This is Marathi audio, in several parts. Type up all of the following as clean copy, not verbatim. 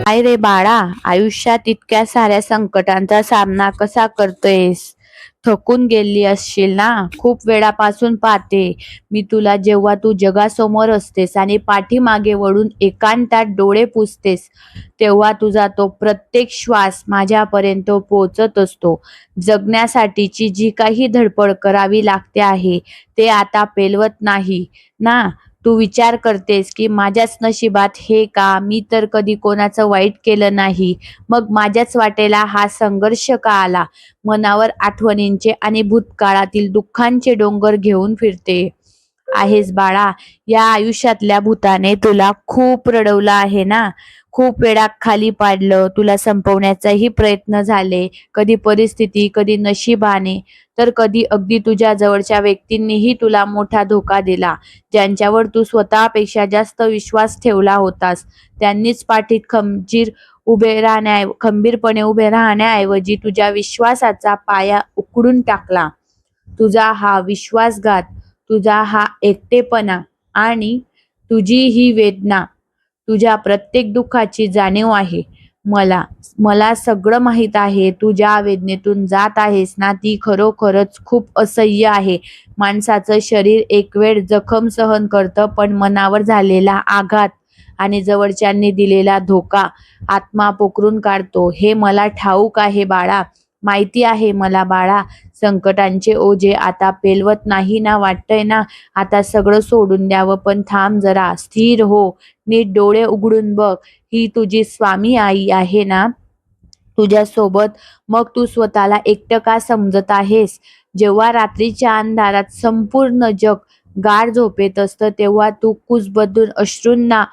काय रे बाळा, आयुष्यात इतक्या साऱ्या संकटांचा सामना कसा करतोयस? थकून गेली असशील ना? खूप वेळापासून पाहते मी तुला, जेव्हा तू जगासमोर असतेस आणि पाठीमागे वळून एकांतात डोळे पुसतेस, तेव्हा तुझा तो प्रत्येक श्वास माझ्यापर्यंत पोहोचत असतो. जगण्यासाठीची जी काही धडपड करावी लागते आहे, ते आता पेलवत नाही ना? तू विचार करतेस की माझ्याच नशिबात हे का? मी तर कधी कोणाचं वाईट केलं नाही. मग माझ्याच वाटेला हा संघर्ष का आला? मनावर आठवणींचे आणि भूतकाळातील दुःखांचे डोंगर घेऊन फिरते आहेस बाळा. या आयुष्यातल्या भूताने तुला खूप रडवलं आहे ना? खूप वेळा खाली पाडलं, तुला संपवण्याचाही प्रयत्न झाले. कधी परिस्थिती, कधी नशिबाने, तर कधी अगदी तुझ्या जवळच्या व्यक्तींनीही तुला मोठा धोका दिला. ज्यांच्यावर तू स्वतःपेक्षा जास्त विश्वास ठेवला होतास, त्यांनीच पाठीत खंबीरपणे उभे राहण्याऐवजी तुझ्या विश्वासाचा पाया उखडून टाकला. तुझा हा विश्वासघात, तुझा हा एकटेपणा आणि तुझी ही वेदना, तुझ्या प्रत्येक दुःखाची जाणीव आहे. मला मला सगळं माहीत आहे. तू ज्या वेदनेतून जात आहेस ना, ती खरोखरच खूप असह्य आहे. माणसाचं शरीर एक वेळ जखम सहन करतं, पण मनावर झालेला आघात आणि जवळच्यांनी दिलेला धोका आत्मा पोखरून काढतो. हे मला ठाऊक आहे बाळा. माहिती आहे मला बाळा. संकटांचे ओझे आता पेलवत नाही ना? वाटतंय ना आता सगळं सोडून द्यावं? पण थांब जरा, स्थिर हो, नीट डोळे उघडून बघ. ही तुझी स्वामी आई आहे ना तुझ्यासोबत? मग तू स्वतःला एकटं का समजत आहेस? जेव्हा रात्रीच्या अंधारात संपूर्ण जग गाढ झोपेत असतं, तेव्हा तू कुजबुजून अश्रूंना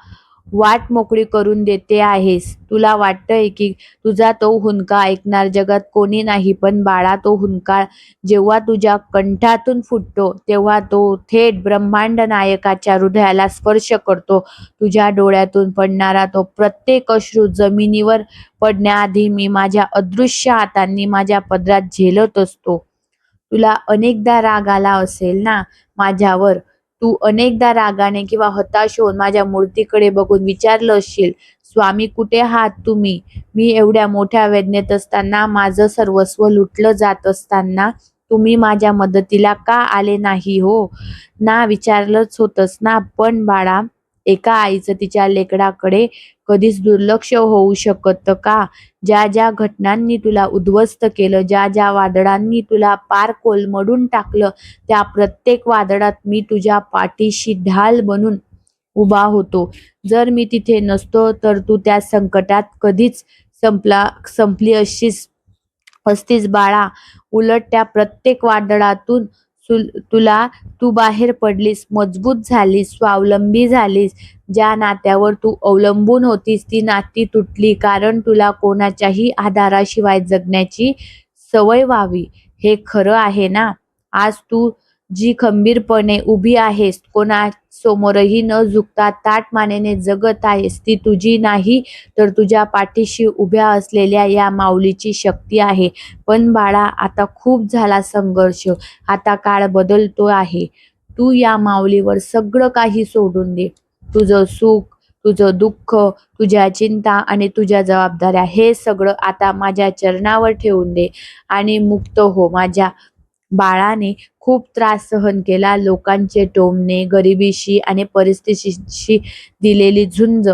वाट मोकळी करून देते आहेस. तुला वाटतंय की तुझा तो हुंदका ऐकणार जगात कोणी नाही, पण बाळा, तो हुंदका जेव्हा तुझ्या कंठातून फुटतो, तेव्हा तो थेट ब्रह्मांड नायकाच्या हृदयाला स्पर्श करतो. तुझ्या डोळ्यातून पडणारा तो प्रत्येक अश्रू जमिनीवर पडण्याआधी मी माझ्या अदृश्य हातांनी माझ्या पदरात झेलत असतो. तुला अनेकदा राग आला असेल ना माझ्यावर? तू अनेकदा रागाने किंवा हताश होऊन माझ्या मूर्तीकडे बघून विचारलं असशील, स्वामी कुठे आहात तुम्ही? मी एवढ्या मोठ्या वेदनेत असताना, माझं सर्वस्व लुटलं जात असताना तुम्ही माझ्या मदतीला का आले नाही हो? ना विचारलंच होतंस ना? पण बाळा, एका आईचं तिच्या लेकराकडे कधीच दुर्लक्ष होऊ शकतं का? ज्या ज्या घटनांनी तुला उद्ध्वस्त केलं, ज्या ज्या वादळांनी तुला पार कोलमडून टाकलं, त्या प्रत्येक वादळात मी तुझ्या पाठीशी ढाल बनून उभा होतो. जर मी तिथे नसतो, तर तू त्या संकटात कधीच संपली असतीस बाळा. उलट त्या प्रत्येक वादळातून तुला तू बाहेर पडलीस, मजबूत झालीस, स्वावलंबी झालीस. ज्या नात्यावर तू अवलंबून होतीस, ती नाती तुटली, कारण तुला कोणाच्याही आधाराशिवाय जगण्याची सवय व्हावी. हे खरं आहे ना? आज तू जी खंबीरपणे उभी आहेस, कोणासमोरही न झुकता ताठ मानेने जगत आहेस, ती तुझी नाही, तर तुझ्या पाठीशी उभ्या असलेल्या या माऊलीची शक्ती आहे. पण बाळा, आता खूप झाला संघर्ष. आता काळ बदलतो आहे. तू या माऊलीवर सगळं काही सोडून दे. तुझं सुख, तुझं दुःख, तुझ्या चिंता आणि तुझ्या जबाबदाऱ्या, हे सगळं आता माझ्या चरणावर ठेवून दे आणि मुक्त हो. माझ्या बाळाने खूप त्रास सहन केला. लोकांचे टोमणे, गरिबीशी आणि परिस्थितीशी दिलेली झुंज,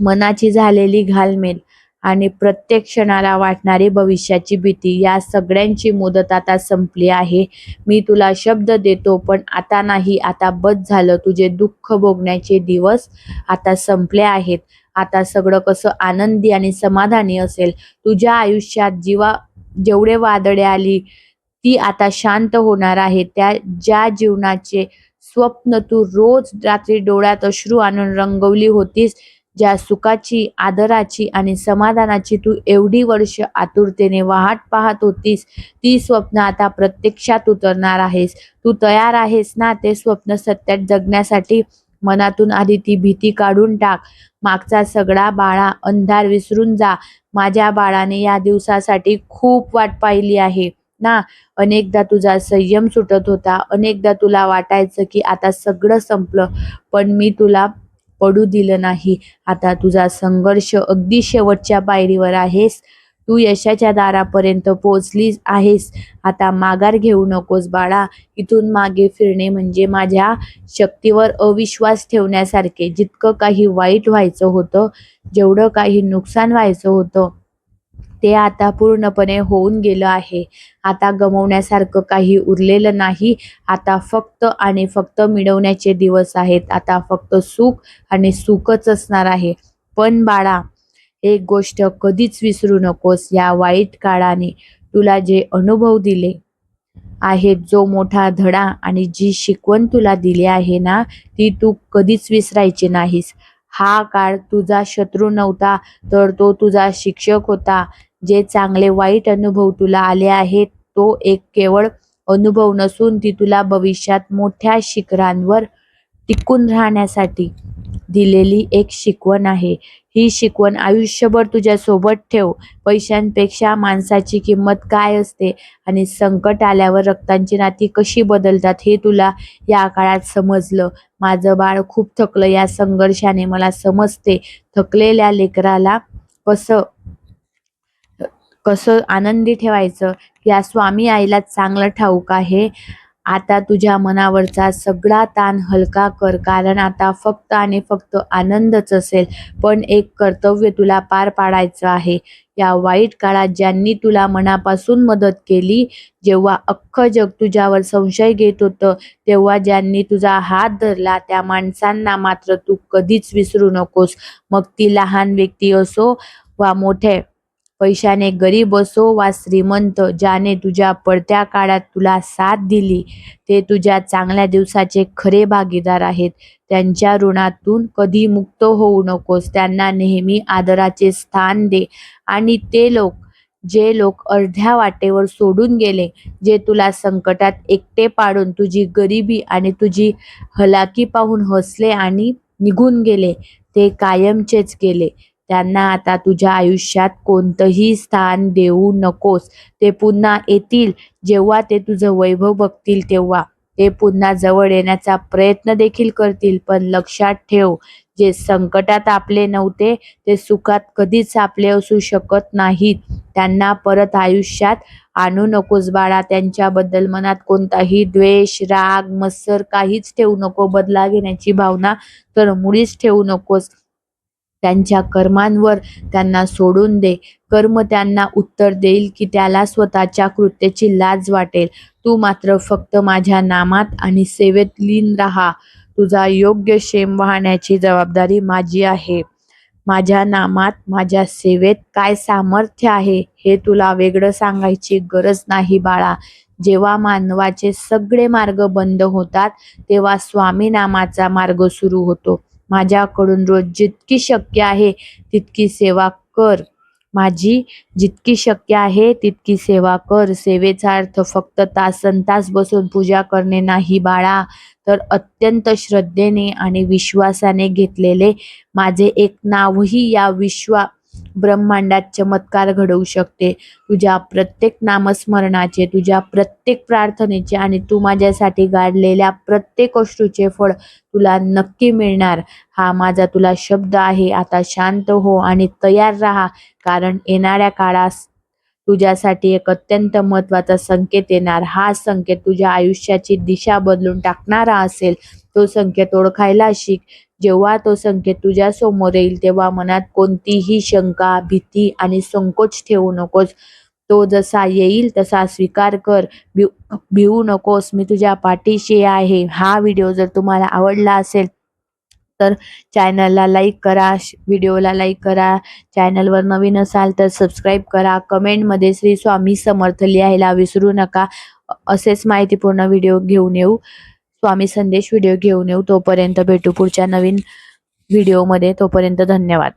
मनाची झालेली घालमेल आणि प्रत्येक क्षणाला वाटणारी भविष्याची भीती, या सगळ्यांची मुदत आता संपली आहे. मी तुला शब्द देतो, पण आता नाही. आता बस झालं. तुझे दुःख भोगण्याचे दिवस आता संपले आहेत. आता सगळं कसं आनंदी आणि समाधानी असेल. तुझ्या आयुष्यात जेवढे वादळे आली, ती आता शांत होणार आहे. ज्या जीवनाचे स्वप्न तू रोज रात्री डोळ्यात अश्रू आणून रंगवली होतीस, ज्या सुखाची, आदराची आणि समाधानाची तू एवढी वर्ष आतुरतेने वाट पाहत होतीस, ती स्वप्न आता प्रत्यक्षात उतरणार आहेस. तू तयार आहेस ना ते स्वप्न सत्यात जगण्यासाठी? मनातून आधी ती भीती काढून टाक. मागचा सगळा बाळा अंधार विसरून जा. माझ्या बाळाने या दिवसासाठी खूप वाट पाहिली आहे ना? अनेकदा तुझा संयम सुटत होता. अनेकदा तुला वाटायचं की आता सगळं संपलं. पण मी तुला पडू दिलं नाही. आता तुझा संघर्ष अगदी शेवटच्या पायरीवर आहेस. तू यशाच्या दारापर्यंत पोहोचली आहेस. आता माघार घेऊ नकोस बाळा. इथून मागे फिरणे म्हणजे माझ्या शक्तीवर अविश्वास ठेवण्यासारखे. जितकं काही वाईट व्हायचं होतं, जेवढं काही नुकसान व्हायचं होतं, ते आता पूर्णपणे होऊन गेलं आहे. आता गमावण्यासारखं काही उरलेलं नाही. आता फक्त आणि फक्त मिळवण्याचे दिवस आहेत. आता फक्त सुख आणि सुखच असणार आहे. पण बाळा, एक गोष्ट कधीच विसरू नकोस. या वाईट काळाने तुला जे अनुभव दिले आहेत, जो मोठा धडा आणि जी शिकवण तुला दिली आहे ना, ती तू कधीच विसरायची नाहीस. हा काळ तुझा शत्रू नव्हता, तर तो तुझा शिक्षक होता. जे चांगले वाईट अनुभव तुला आले आहेत, तो एक केवळ अनुभव नसून ती तुला भविष्यात मोठ्या शिखरांवर टिकून राहण्यासाठी दिलेली एक शिकवण आहे. ही शिकवण आयुष्यभर तुझ्या सोबत ठेव. पैशांपेक्षा माणसाची किंमत काय असते आणि संकट आल्यावर रक्तांची नाती कशी बदलतात हे तुला या काळात समजलं. माझं बाळ खूप थकलं या संघर्षाने, मला समजते. थकलेल्या लेकराला कसं कसं आनंदी ठेवायचं या स्वामी आईला चांगलं ठाऊक आहे. आता तुझ्या मनावरचा सगळा ताण हलका कर, कारण आता फक्त आणि फक्त आनंदच असेल. पण एक कर्तव्य तुला पार पाडायचं आहे. या वाईट काळात ज्यांनी तुला मनापासून मदत केली, जेव्हा अख्खं जग तुझ्यावर संशय घेत होतं, तेव्हा ज्यांनी तुझा हात धरला, त्या माणसांना मात्र तू कधीच विसरू नकोस. मग ती लहान व्यक्ती असो वा मोठे, पैशाने गरीब असो वा श्रीमंत, ज्याने तुझ्या पडत्या काळात तुला साथ दिली, ते तुझ्या चांगल्या दिवसाचे खरे भागीदार आहेत. त्यांच्या ऋणातून कधी मुक्त होऊ नकोस. त्यांना नेहमी आदराचे स्थान दे. आणि जे लोक अर्ध्या वाटेवर सोडून गेले, जे तुला संकटात एकटे पाडून तुझी गरिबी आणि तुझी हलाखी पाहून हसले आणि निघून गेले, ते कायमचेच गेले. त्यांना आता तुझ्या आयुष्यात कोणतंही स्थान देऊ नकोस. ते पुन्हा येतील. जेव्हा ते तुझं वैभव बघतील, तेव्हा ते पुन्हा जवळ येण्याचा प्रयत्न देखील करतील. पण लक्षात ठेव, जे संकटात आपले नव्हते, ते सुखात कधीच आपले असू शकत नाहीत. त्यांना परत आयुष्यात आणू नकोस बाळा. त्यांच्याबद्दल मनात कोणताही द्वेष, राग, मत्सर काहीच ठेवू नको. बदला घेण्याची भावना तर मुळीच ठेवू नकोस. त्यांच्या कर्मांवर त्यांना सोडून दे. कर्म त्यांना उत्तर देईल की त्याला स्वतःच्या कृत्याची लाज वाटेल. तू मात्र फक्त माझ्या नामात आणि सेवेत लीन राहा. तुझा योग्य क्षेम वाहण्याची जबाबदारी माझी आहे. माझ्या नामात, माझ्या सेवेत काय सामर्थ्य आहे हे तुला वेगळं सांगायची गरज नाही बाळा. जेव्हा मानवाचे सगळे मार्ग बंद होतात, तेव्हा स्वामी नामाचा मार्ग सुरू होतो. माझ्याकडून रोज जितकी शक्य आहे तितकी सेवा कर. माझी जितकी शक्य आहे तितकी सेवा कर. सेवेचा अर्थ फक्त तासनतास बसून पूजा करणे नाही बाळा, तर अत्यंत श्रद्धेने आणि विश्वासाने घेतलेले माझे एक नावही या ब्रह्मांडात चमत्कार घडवू शकते. तुझ्या प्रत्येक नामस्मरणाचे, तुझ्या प्रत्येक प्रार्थनेचे आणि तू माझ्यासाठी गाडलेल्या प्रत्येक अश्रूचे फळ तुला नक्की मिळणार. हा माझा तुला शब्द आहे. आता शांत हो आणि तयार राहा, कारण येणाऱ्या काळास तुझ्यासाठी एक अत्यंत महत्त्वाचा संकेत येणार. हा संकेत तुझ्या आयुष्याची दिशा बदलून टाकणारा असेल. तो संकेत ओळखायला शिक. जेव्हा तो संकेत तुझ्या समोर येईल, तेव्हा मनात कोणतीही शंका, भीती आणि संकोच ठेवू नकोस. तो जसा येईल तसा स्वीकार कर. भिवू नकोस. मी तुझ्या पाठीशी आहे. हा व्हिडिओ जर तुम्हाला आवडला असेल तर चॅनलला लाईक करा, व्हिडिओला लाईक करा. चॅनलवर नवीन असाल तर सबस्क्राईब करा. कमेंटमध्ये श्री स्वामी समर्थ लिहायला विसरू नका. असेच माहितीपूर्ण व्हिडिओ घेऊन येऊ, स्वामी संदेश व्हिडिओ घेऊन येऊ. तोपर्यंत भेटू पुढच्या नवीन व्हिडिओमध्ये. तोपर्यंत धन्यवाद.